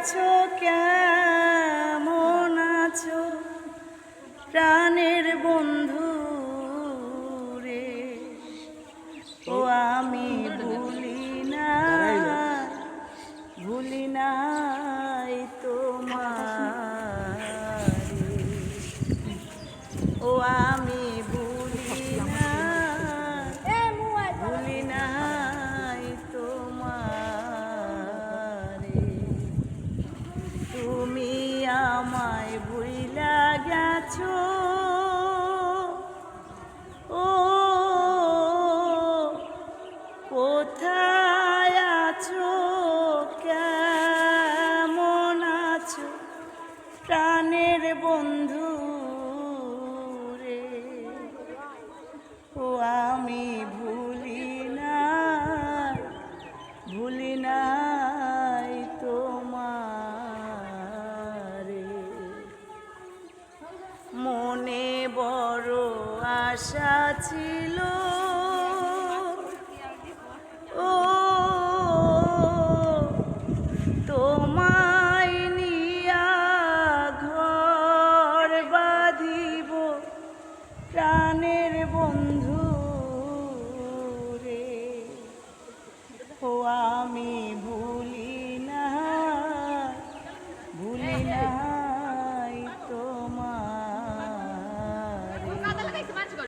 গেছো কেমন আছো প্রাণের বন্ধু রে, ও আমি ভুলি নাই তোমারে, ও আমি ভুলি নাই তোমারে। তুমি আমায় ভুইলা গেছো, ও কোথায় আছো কেমন আছো প্রাণের বন্ধু রে, ও আমি ভুলি নাই তোমারে। মনে বড় আশা ছিল, ও তোমায় নিয়া ঘর বাঁধিব প্রাণের বন্ধু রে, ও আমি